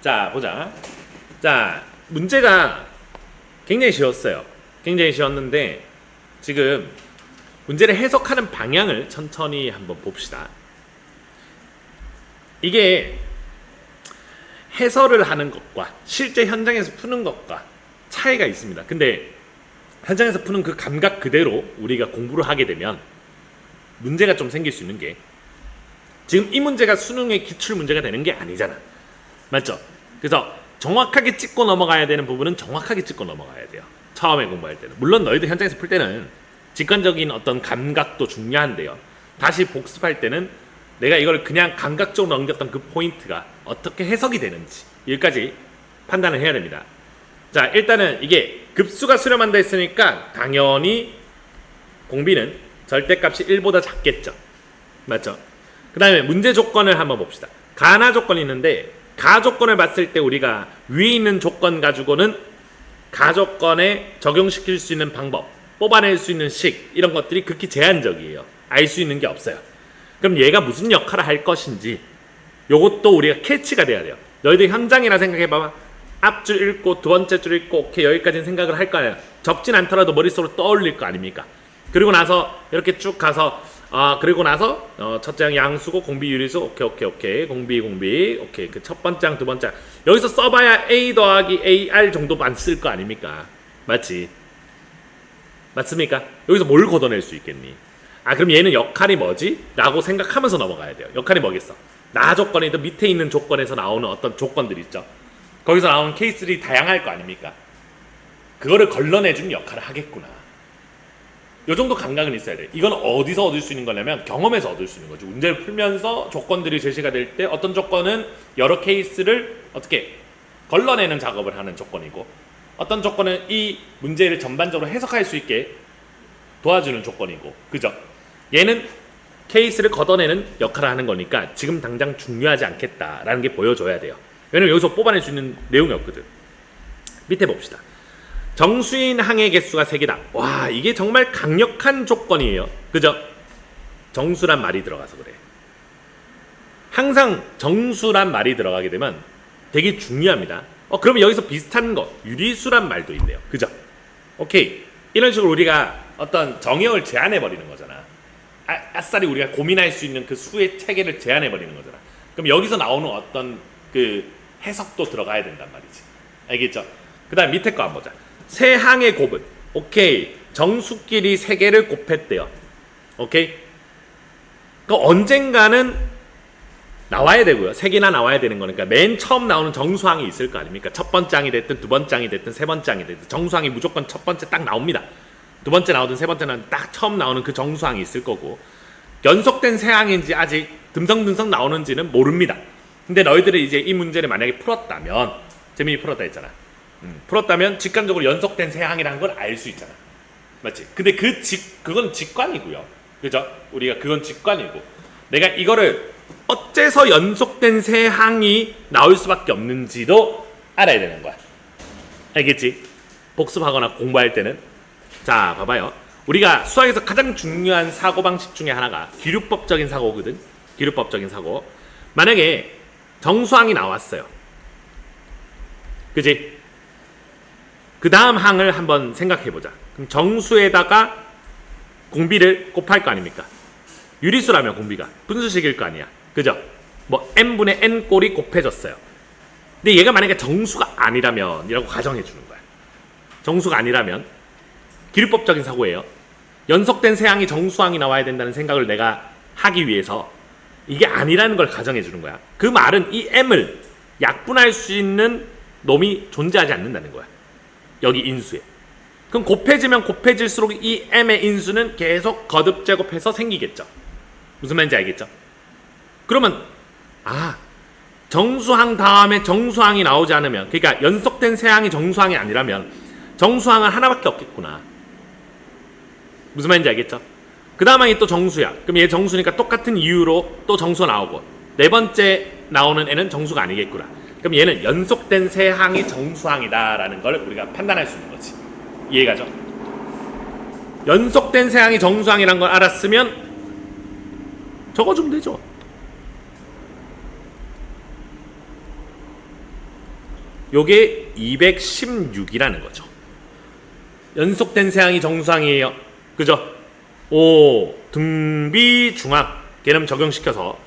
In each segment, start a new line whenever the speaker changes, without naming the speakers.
자, 보자. 자, 문제가 굉장히 쉬웠어요. 굉장히 쉬웠는데 지금 문제를 해석하는 방향을 천천히 한번 봅시다. 이게 해설을 하는 것과 실제 현장에서 푸는 것과 차이가 있습니다. 근데 현장에서 푸는 그 감각 그대로 우리가 공부를 하게 되면 문제가 좀 생길 수 있는 게, 지금 이 문제가 수능의 기출 문제가 되는 게 아니잖아. 맞죠? 그래서 정확하게 찍고 넘어가야 되는 부분은 정확하게 찍고 넘어가야 돼요. 처음에 공부할 때는. 물론 너희들 현장에서 풀 때는 직관적인 어떤 감각도 중요한데요. 다시 복습할 때는 내가 이걸 그냥 감각적으로 넘겼던 그 포인트가 어떻게 해석이 되는지 여기까지 판단을 해야 됩니다. 자, 일단은 이게 급수가 수렴한다 했으니까 당연히 공비는 절대값이 1보다 작겠죠. 맞죠? 그 다음에 문제 조건을 한번 봅시다. 가나 조건이 있는데 가 조건을 봤을 때 우리가 위에 있는 조건 가지고는 가 조건에 적용시킬 수 있는 방법, 뽑아낼 수 있는 식, 이런 것들이 극히 제한적이에요. 알 수 있는 게 없어요. 그럼 얘가 무슨 역할을 할 것인지 요것도 우리가 캐치가 돼야 돼요. 너희들 현장이라 생각해봐봐. 앞줄 읽고 두 번째 줄 읽고 오케이 여기까지는 생각을 할 거 아니야. 적진 않더라도 머릿속으로 떠올릴 거 아닙니까? 그리고 나서 이렇게 쭉 가서 그리고 나서 첫째 장 양수고 공비 유리수 오케이 공비 오케이 그 첫 번째 장 두 번째 장 여기서 써봐야 A 더하기 AR 정도만 쓸 거 아닙니까? 맞지? 맞습니까? 여기서 뭘 걷어낼 수 있겠니? 그럼 얘는 역할이 뭐지? 라고 생각하면서 넘어가야 돼요. 역할이 뭐겠어? 나 조건이든 밑에 있는 조건에서 나오는 어떤 조건들 있죠. 거기서 나오는 케이스들이 다양할 거 아닙니까? 그거를 걸러내주는 역할을 하겠구나. 요 정도 감각은 있어야 돼. 이건 어디서 얻을 수 있는 거냐면 경험에서 얻을 수 있는 거죠. 문제를 풀면서 조건들이 제시가 될 때 어떤 조건은 여러 케이스를 어떻게 걸러내는 작업을 하는 조건이고, 어떤 조건은 이 문제를 전반적으로 해석할 수 있게 도와주는 조건이고, 그죠? 얘는 케이스를 걷어내는 역할을 하는 거니까 지금 당장 중요하지 않겠다라는 게 보여줘야 돼요. 왜냐면 여기서 뽑아낼 수 있는 내용이 없거든. 밑에 봅시다. 정수인 항의 개수가 3개다. 와, 이게 정말 강력한 조건이에요. 그죠? 정수란 말이 들어가서 그래. 항상 정수란 말이 들어가게 되면 되게 중요합니다. 그러면 여기서 비슷한 거 유리수란 말도 있네요. 그죠? 오케이. 이런 식으로 우리가 어떤 정형을 제한해버리는 거잖아. 아싸리 우리가 고민할 수 있는 그 수의 체계를 제한해버리는 거잖아. 그럼 여기서 나오는 어떤 그 해석도 들어가야 된단 말이지. 알겠죠? 그 다음 밑에 거 한번 보자. 세 항의 곱은 오케이 정수끼리 3개를 곱했대요. 오케이? 그 언젠가는 나와야 되고요. 3개나 나와야 되는 거니까 맨 처음 나오는 정수항이 있을 거 아닙니까? 첫 번째 항이 됐든 두 번째 항이 됐든 세 번째 항이 됐든 정수항이 무조건 첫 번째 딱 나옵니다. 두 번째 나오든 세 번째는 딱 처음 나오는 그 정수항이 있을 거고, 연속된 세 항인지 아직 듬성듬성 나오는지는 모릅니다. 근데 너희들이 이제 이 문제를 만약에 풀었다면, 재민이 풀었다 했잖아. 풀었다면 직관적으로 연속된 세 항이라는 걸 알 수 있잖아. 맞지? 근데 그건 직관이고요. 그죠? 우리가 그건 직관이고, 내가 이거를 어째서 연속된 세 항이 나올 수밖에 없는지도 알아야 되는 거야. 알겠지? 복습하거나 공부할 때는. 자, 봐봐요. 우리가 수학에서 가장 중요한 사고방식 중에 하나가 기류법적인 사고거든. 기류법적인 사고. 만약에 정수항이 나왔어요. 그지? 그 다음 항을 한번 생각해보자. 그럼 정수에다가 공비를 곱할 거 아닙니까? 유리수라면 공비가 분수식일 거 아니야. 그죠? 뭐 n분의 n 꼴이 곱해졌어요. 근데 얘가 만약에 정수가 아니라면 이라고 가정해 주는 거야. 정수가 아니라면 기류법적인 사고예요. 연속된 세 항이 정수항이 나와야 된다는 생각을 내가 하기 위해서 이게 아니라는 걸 가정해 주는 거야. 그 말은 이 m을 약분할 수 있는 놈이 존재하지 않는다는 거야. 여기 인수에. 그럼 곱해지면 곱해질수록 이 m의 인수는 계속 거듭 제곱해서 생기겠죠. 무슨 말인지 알겠죠? 그러면 정수항 다음에 정수항이 나오지 않으면, 그러니까 연속된 세 항이 정수항이 아니라면 정수항은 하나밖에 없겠구나. 무슨 말인지 알겠죠? 그 다음 항이 또 정수야. 그럼 얘 정수니까 똑같은 이유로 또 정수가 나오고, 네 번째 나오는 애는 정수가 아니겠구나. 그럼 얘는 연속된 세 항이 정수항이다라는 걸 우리가 판단할 수 있는 거지. 이해가죠? 연속된 세 항이 정수항이라는 걸 알았으면 적어주면 되죠. 요게 216이라는 거죠. 연속된 세항이 정수항이에요. 그죠? 오, 등비 중항 개념 적용시켜서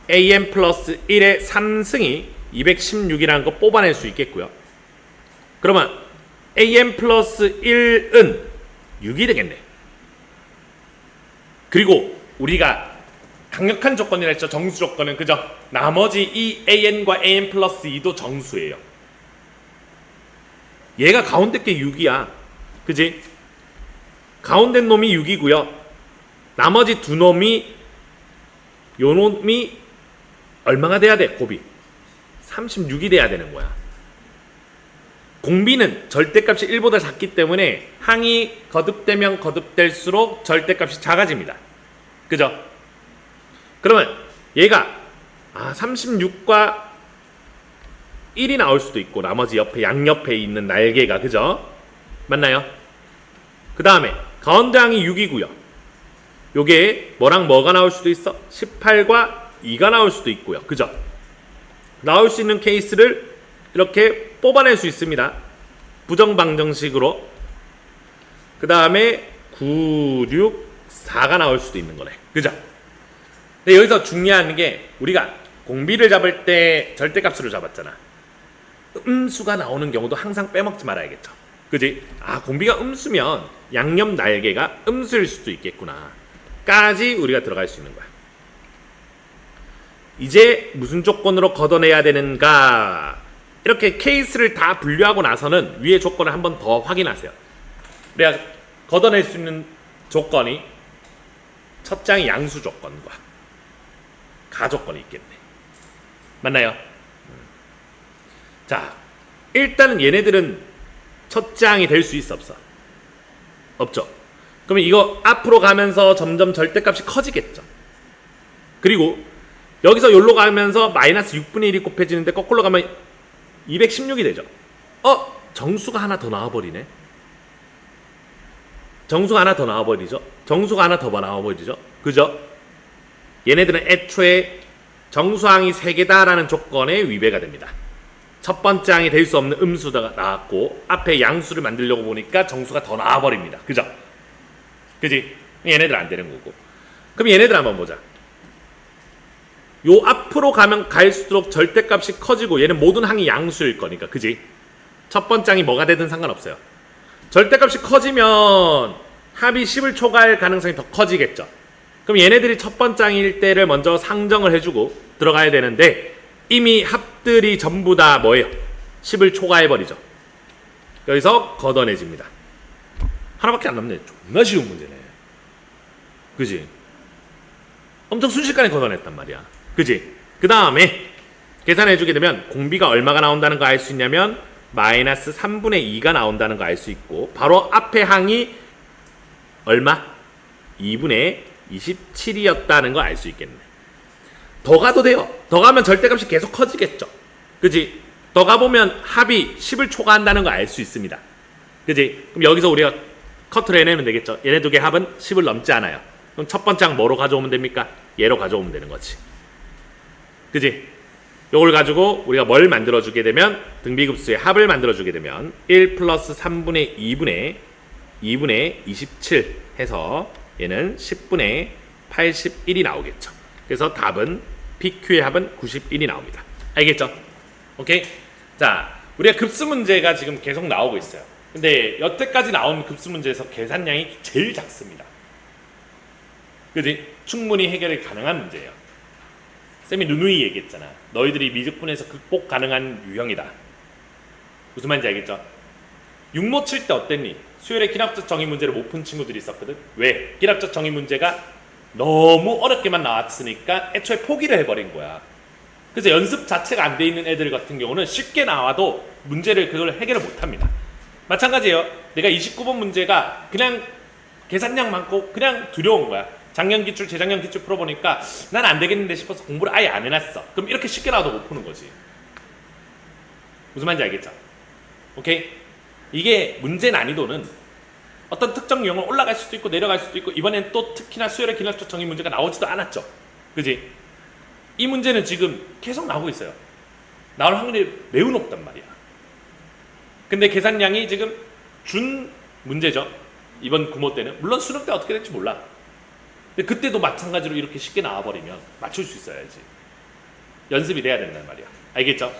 an 플러스 1의 3승이 216이라는 거 뽑아낼 수 있겠고요. 그러면 an 플러스 1은 6이 되겠네. 그리고 우리가 강력한 조건이라 했죠. 정수 조건은. 그죠? 나머지 이 an과 an 플러스 2도 정수예요. 얘가 가운데 게 6이야. 그지? 가운데 놈이 6이고요. 나머지 두 놈이 요 놈이 얼마가 돼야 돼? 곱이 36이 돼야 되는 거야. 공비는 절대값이 1보다 작기 때문에 항이 거듭되면 거듭될수록 절대값이 작아집니다. 그죠? 그러면 얘가 36과 1이 나올 수도 있고 나머지 옆에 양옆에 있는 날개가. 그죠? 맞나요? 그 다음에 가운데 항이 6이고요. 요게 뭐랑 뭐가 나올 수도 있어? 18과 2가 나올 수도 있고요. 그죠? 나올 수 있는 케이스를 이렇게 뽑아낼 수 있습니다. 부정방정식으로. 그 다음에 9, 6, 4가 나올 수도 있는 거네. 그죠? 근데 여기서 중요한 게 우리가 공비를 잡을 때 절대값으로 잡았잖아. 음수가 나오는 경우도 항상 빼먹지 말아야겠죠. 그지? 공비가 음수면 양옆 날개가 음수일 수도 있겠구나 까지 우리가 들어갈 수 있는 거야. 이제 무슨 조건으로 걷어내야 되는가? 이렇게 케이스를 다 분류하고 나서는 위에 조건을 한 번 더 확인하세요. 우리가 걷어낼 수 있는 조건이 첫 장의 양수 조건과 가조건이 있겠네. 맞나요? 자, 일단은 얘네들은 첫 장이 될 수 있어 없어? 없죠. 그러면 이거 앞으로 가면서 점점 절대값이 커지겠죠. 그리고 여기서 여기로 가면서 마이너스 6분의 1이 곱해지는데 거꾸로 가면 216이 되죠. 정수가 하나 더 나와버리네. 정수가 하나 더 나와버리죠. 정수가 하나 더 나와버리죠. 그죠? 얘네들은 애초에 정수항이 3개다라는 조건에 위배가 됩니다. 첫 번째 항이 될 수 없는 음수가 나왔고 앞에 양수를 만들려고 보니까 정수가 더 나와버립니다. 그죠? 그지? 얘네들 안 되는 거고. 그럼 얘네들 한번 보자. 요 앞으로 가면 갈수록 절대값이 커지고 얘는 모든 항이 양수일 거니까. 그지? 첫 번째 항이 뭐가 되든 상관없어요. 절대값이 커지면 합이 10을 초과할 가능성이 더 커지겠죠. 그럼 얘네들이 첫 번째 항일 때를 먼저 상정을 해주고 들어가야 되는데 이미 합들이 전부 다 뭐예요? 10을 초과해버리죠. 여기서 걷어내집니다. 하나밖에 안 남네. 존나 쉬운 문제네. 그지? 엄청 순식간에 걷어냈단 말이야. 그지? 그 다음에 계산해주게 되면 공비가 얼마가 나온다는 거 알 수 있냐면 마이너스 3분의 2가 나온다는 거 알 수 있고 바로 앞에 항이 얼마? 2분의 27이었다는 거 알 수 있겠네. 더 가도 돼요. 더 가면 절대값이 계속 커지겠죠. 그지? 더 가보면 합이 10을 초과한다는 거 알 수 있습니다. 그지? 그럼 여기서 우리가 커트를 해내면 되겠죠. 얘네 두 개 합은 10을 넘지 않아요. 그럼 첫 번째 항 뭐로 가져오면 됩니까? 얘로 가져오면 되는 거지. 그지? 요걸 가지고 우리가 뭘 만들어주게 되면 등비급수의 합을 만들어주게 되면 1 플러스 3분의 2분의 27 해서 얘는 10분의 81이 나오겠죠. 그래서 답은 PQ의 합은 91이 나옵니다. 알겠죠? 오케이? 자, 우리가 급수 문제가 지금 계속 나오고 있어요. 근데 여태까지 나온 급수 문제에서 계산량이 제일 작습니다. 그지? 충분히 해결이 가능한 문제예요. 쌤이 누누이 얘기했잖아. 너희들이 미적분에서 극복 가능한 유형이다. 무슨 말인지 알겠죠? 육모 칠 때 어땠니? 수열의 기납적 정의 문제를 못 푼 친구들이 있었거든. 왜? 기납적 정의 문제가 너무 어렵게만 나왔으니까 애초에 포기를 해버린 거야. 그래서 연습 자체가 안 돼 있는 애들 같은 경우는 쉽게 나와도 문제를 그걸 해결을 못 합니다. 마찬가지예요. 내가 29번 문제가 그냥 계산량 많고 그냥 두려운 거야. 작년 기출, 재작년 기출 풀어보니까 난 안 되겠는데 싶어서 공부를 아예 안 해놨어. 그럼 이렇게 쉽게 나와도 못 푸는 거지. 무슨 말인지 알겠죠? 오케이? 이게 문제 난이도는 어떤 특정 유형은 올라갈 수도 있고 내려갈 수도 있고 이번엔 또 특히나 수열의 기납적 정의 문제가 나오지도 않았죠. 그지? 이 문제는 지금 계속 나오고 있어요. 나올 확률이 매우 높단 말이야. 근데 계산량이 지금 준 문제죠. 이번 구모 때는. 물론 수능 때 어떻게 될지 몰라. 근데 그때도 마찬가지로 이렇게 쉽게 나와버리면 맞출 수 있어야지. 연습이 돼야 된단 말이야. 알겠죠?